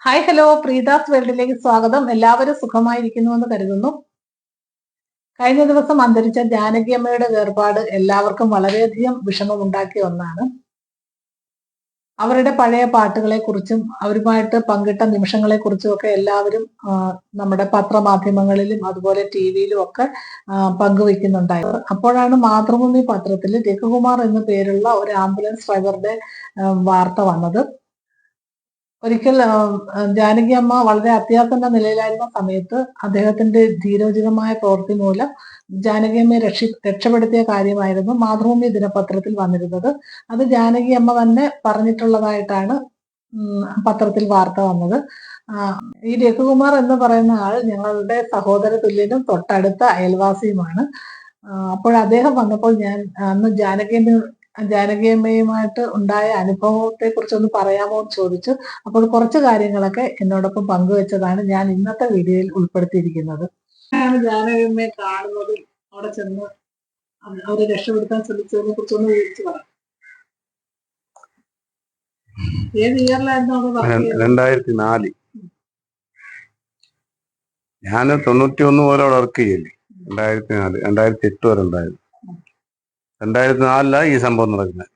Hi hello, പ്രീതാസ് വേൾഡിലേക്ക് സ്വാഗതം. എല്ലാവരും സുഖമായിരിക്കുന്നുവെന്ന് കരുതുന്നു. കഴിഞ്ഞ ദിവസം അന്തരിച്ച ജാനകി അമ്മയുടെ വേർപാട് എല്ലാവർക്കും വളരെയധികം വിഷമമുണ്ടാക്കിയ ഒന്നാണ്. അവരുടെ പഴയ പാട്ടുകളെ കുറിച്ചും അവരുമായിട്ട് പങ്കിട്ട നിമിഷങ്ങളെ കുറിച്ചും ഒക്കെ എല്ലാവരും നമ്മുടെ പത്രമാധ്യമങ്ങളിലും അതുപോലെ ടിവിയിലും ഒക്കെ പങ്കുവെക്കുന്നുണ്ടായിരുന്നു. അപ്പോഴാണ് മാതൃഭൂമി പത്രത്തിൽ രഘുകുമാർ എന്നു പേരുള്ള ഒരു ആംബുലൻസ് ഡ്രൈവറുടെ വാർത്ത വന്നത്. ഒരിക്കൽ ജാനകി അമ്മ വളരെ അത്യാസന്ന നിലയിലായിരുന്ന സമയത്ത് അദ്ദേഹത്തിന്റെ ധീരോചിതമായ പ്രവൃത്തി മൂലം ജാനകി അമ്മയെ രക്ഷപ്പെടുത്തിയ കാര്യമായിരുന്നു മാതൃഭൂമി ദിനപത്രത്തിൽ വന്നിരുന്നത്. അത് ജാനകി അമ്മ തന്നെ പറഞ്ഞിട്ടുള്ളതായിട്ടാണ് പത്രത്തിൽ വാർത്ത വന്നത്. ഈ രഘുകുമാർ എന്ന് പറയുന്ന ആൾ ഞങ്ങളുടെ സഹോദര തുല്യനും തൊട്ടടുത്ത അയൽവാസിയുമാണ്. അപ്പോൾ അദ്ദേഹം വന്നപ്പോൾ ഞാൻ അന്ന് ജാനകിയമ്മയുമായിട്ട് ഉണ്ടായ അനുഭവത്തെ കുറിച്ചൊന്ന് പറയാമോ എന്ന് ചോദിച്ചു. അപ്പോൾ കുറച്ച് കാര്യങ്ങളൊക്കെ എന്നോടൊപ്പം പങ്കുവെച്ചതാണ് ഞാൻ ഇന്നത്തെ വീഡിയോയിൽ ഉൾപ്പെടുത്തിയിരിക്കുന്നത്. ജാനകിയമ്മയെ കാണുന്നതും അവിടെ ചെന്ന് അവരെ രക്ഷപ്പെടുത്താൻ ശ്രമിച്ചതിനെ കുറിച്ചൊന്ന് വിവരിച്ചു പറയാം. ഏത് ഇയറിലായിരുന്നു? 2004. ഞാൻ 91 പോലെ അവിടെ വർക്ക് ചെയ്യല്ലേ. 2004, 2008 വരെ ഉണ്ടായിരുന്നു. 2004 ഈ സംഭവം നടക്കുന്നത്.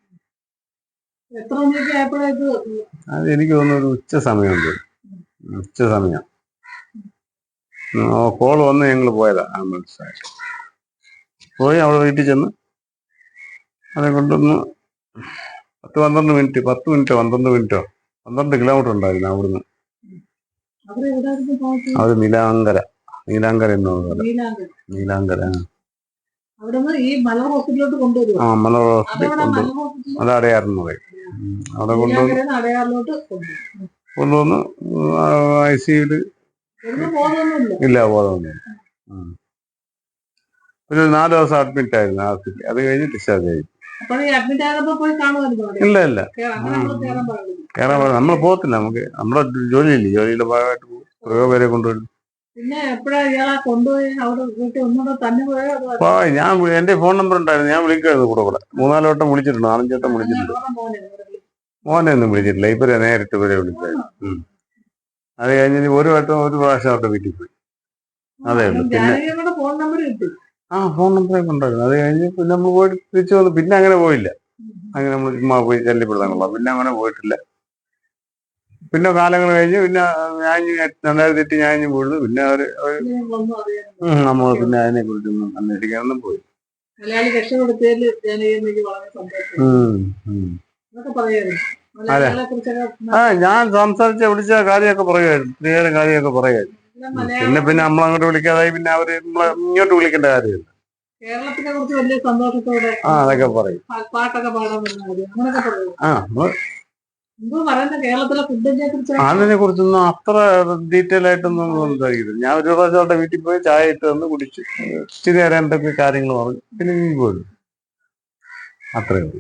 അത് എനിക്ക് തോന്നുന്നു ഒരു ഉച്ച സമയം. കോൾ വന്ന് ഞങ്ങൾ പോയതാ. ആംബുലൻസ് പോയി അവിടെ വീട്ടിൽ ചെന്ന് അതെ കൊണ്ടൊന്ന് 10-12 മിനിറ്റോ 12 കിലോമീറ്റർ ഉണ്ടായിരുന്നു അവിടുന്ന്. അത് നീലാങ്കര എന്ന് പറയുന്നത്. നീലാങ്കര മലർ ഹോസ്പിറ്റലിലോട്ട് കൊണ്ടുവരും. അത് അടയാറെന്ന് പറയും. അവിടെ കൊണ്ടുവന്ന് ICUല് ഇല്ല, ബോധമൊന്നുമില്ല. ഒരു 4 ദിവസം അഡ്മിറ്റ് ആയിരുന്നു ഹോസ്പിറ്റലിൽ. അത് കഴിഞ്ഞ് ഡിസ്ചാർജ് ആയി. ഇല്ല കയറാൻ നമ്മൾ പോകത്തില്ല. നമുക്ക് നമ്മുടെ ജോലിയില്ലേ, ജോലിയുടെ ഭാഗമായിട്ട് കുറേ പേരെ കൊണ്ടുവരും. ഞാൻ എന്റെ ഫോൺ നമ്പർ ഉണ്ടായിരുന്നു, ഞാൻ വിളിക്കുമായിരുന്നു. കൂടെ 3-4 വട്ടം വിളിച്ചിട്ടുണ്ട്, 4-5 വട്ടം വിളിച്ചിട്ടുണ്ട്. മോനെ ഒന്നും വിളിച്ചിട്ടില്ല, ഇവരെ നേരിട്ട് ഇവരെ വിളിച്ചായിരുന്നു. അത് കഴിഞ്ഞ് ഒരു പ്രാവശ്യം അവരുടെ വീട്ടിൽ പോയി. അതേ ഉള്ളു. പിന്നെ ഫോൺ നമ്പറൊക്കെ ഉണ്ടായിരുന്നു. അത് കഴിഞ്ഞ് പിന്നെ നമ്മൾ പോയിട്ട് തിരിച്ചു വന്നു. പിന്നെ അങ്ങനെ പോയില്ല. അങ്ങനെ നമ്മൾ ചുമ്മാ പോയി ശല്യപ്പെടുത്താനുള്ള പിന്നെ അങ്ങനെ പോയിട്ടില്ല. പിന്നെ കാലങ്ങൾ കഴിഞ്ഞ് പിന്നെ ഞാൻ 2008 ഞാൻ വീഴുന്നു. പിന്നെ നമ്മൾ പിന്നെ അതിനെ കുറിച്ചൊന്നും അന്വേഷിക്കാനൊന്നും പോയി. ഞാൻ സംസാരിച്ച വിളിച്ച കാര്യമൊക്കെ പറയുമായിരുന്നു, സ്ത്രീയുടെ കാര്യമൊക്കെ പറയുമായിരുന്നു. പിന്നെ നമ്മളങ്ങോട്ട് വിളിക്കാതായി. പിന്നെ അവര് ഇങ്ങോട്ട് വിളിക്കേണ്ട കാര്യമില്ല. കേരളത്തിനെ കുറിച്ച് വലിയ സന്തോഷത്തോടെ അതൊക്കെ പറയും. പാട്ടൊക്കെ പാടാൻ അതിനെ കുറിച്ചൊന്നും അത്ര ഡീറ്റെയിൽ ആയിട്ടൊന്നും സംസാരിക്കില്ല. ഞാൻ ഒരു പ്രാവശ്യം അവരുടെ വീട്ടിൽ പോയി ചായ ഇട്ട് വന്ന് കുടിച്ച് ഇച്ചിരി നേരം എന്തൊക്കെ കാര്യങ്ങൾ പറഞ്ഞു. പിന്നെ പോയി. അത്രേ ഉള്ളൂ.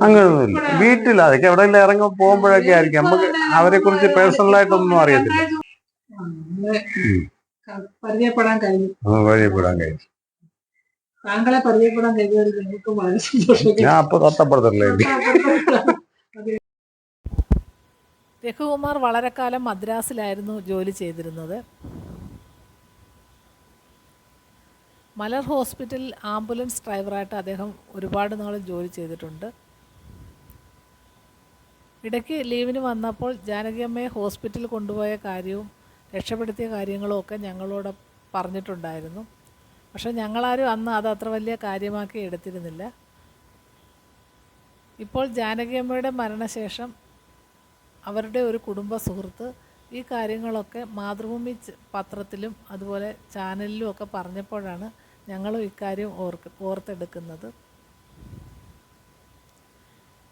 അങ്ങനെയൊന്നുമില്ല. വീട്ടിൽ അതൊക്കെ എവിടെയെങ്കിലും ഇറങ്ങി പോകുമ്പോഴൊക്കെ ആയിരിക്കും. നമുക്ക് അവരെ കുറിച്ച് പേഴ്സണലായിട്ടൊന്നും അറിയത്തില്ല. പരിചയപ്പെടാൻ കഴിഞ്ഞു. താങ്കളെ പരിചയപ്പെടാൻ കഴിഞ്ഞതിൽ നിങ്ങൾക്ക് വളരെ സന്തോഷം. ഞാൻ അപ്പൊ തൊട്ടപ്പെടുത്തല്ലേ. രഘുകുമാർ വളരെ കാലം മദ്രാസിലായിരുന്നു ജോലി ചെയ്തിരുന്നത്. മലർ ഹോസ്പിറ്റലിൽ ആംബുലൻസ് ഡ്രൈവറായിട്ട് അദ്ദേഹം ഒരുപാട് നാൾ ജോലി ചെയ്തിട്ടുണ്ട്. ഇടയ്ക്ക് ലീവിന് വന്നപ്പോൾ ജാനകിയമ്മയെ ഹോസ്പിറ്റലിൽ കൊണ്ടുപോയ കാര്യവും രക്ഷപ്പെടുത്തിയ കാര്യങ്ങളും ഒക്കെ ഞങ്ങളോട് പറഞ്ഞിട്ടുണ്ടായിരുന്നു. പക്ഷെ ഞങ്ങളാരും അന്ന് അത് അത്ര വലിയ കാര്യമാക്കി എടുത്തിരുന്നില്ല. ഇപ്പോൾ ജാനകിയമ്മയുടെ മരണശേഷം അവരുടെ ഒരു കുടുംബ സുഹൃത്ത് ഈ കാര്യങ്ങളൊക്കെ മാതൃഭൂമി പത്രത്തിലും അതുപോലെ ചാനലിലും ഒക്കെ പറഞ്ഞപ്പോഴാണ് ഞങ്ങളും ഇക്കാര്യം ഓർത്തെടുക്കുന്നത്.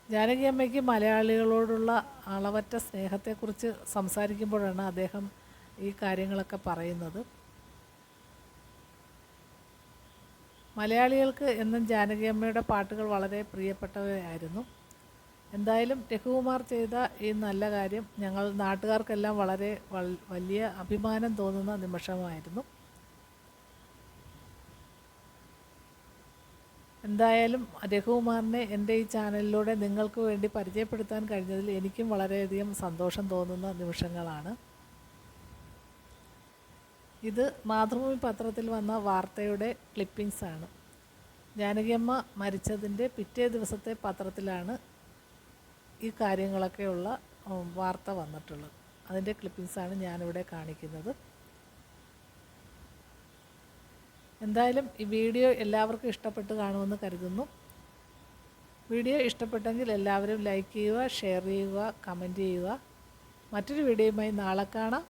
ജാനകിയമ്മയ്ക്ക് മലയാളികളോടുള്ള അളവറ്റ സ്നേഹത്തെക്കുറിച്ച് സംസാരിക്കുമ്പോഴാണ് അദ്ദേഹം ഈ കാര്യങ്ങളൊക്കെ പറയുന്നത്. മലയാളികൾക്ക് എന്നും ജാനകിയമ്മയുടെ പാട്ടുകൾ വളരെ പ്രിയപ്പെട്ടവയായിരുന്നു. എന്തായാലും രഘുകുമാർ ചെയ്ത ഈ നല്ല കാര്യം ഞങ്ങൾ നാട്ടുകാർക്കെല്ലാം വളരെ വലിയ അഭിമാനം തോന്നുന്ന നിമിഷമായിരുന്നു. എന്തായാലും രഘുകുമാറിനെ എൻ്റെ ഈ ചാനലിലൂടെ നിങ്ങൾക്ക് വേണ്ടി പരിചയപ്പെടുത്താൻ കഴിഞ്ഞതിൽ എനിക്കും വളരെയധികം സന്തോഷം തോന്നുന്ന നിമിഷങ്ങളാണ്. ഇത് മാതൃഭൂമി പത്രത്തിൽ വന്ന വാർത്തയുടെ ക്ലിപ്പിങ്സാണ്. ജാനകിയമ്മ മരിച്ചതിൻ്റെ പിറ്റേ ദിവസത്തെ പത്രത്തിലാണ് ഈ കാര്യങ്ങളൊക്കെയുള്ള വാർത്ത വന്നിട്ടുള്ളത്. അതിൻ്റെ ക്ലിപ്പിങ്സാണ് ഞാനിവിടെ കാണിക്കുന്നത്. എന്തായാലും ഈ വീഡിയോ എല്ലാവർക്കും ഇഷ്ടപ്പെട്ട് കാണുമെന്ന് കരുതുന്നു. വീഡിയോ ഇഷ്ടപ്പെട്ടെങ്കിൽ എല്ലാവരും ലൈക്ക് ചെയ്യുക, ഷെയർ ചെയ്യുക, കമൻറ്റ് ചെയ്യുക. മറ്റൊരു വീഡിയോയുമായി നാളെ കാണാം.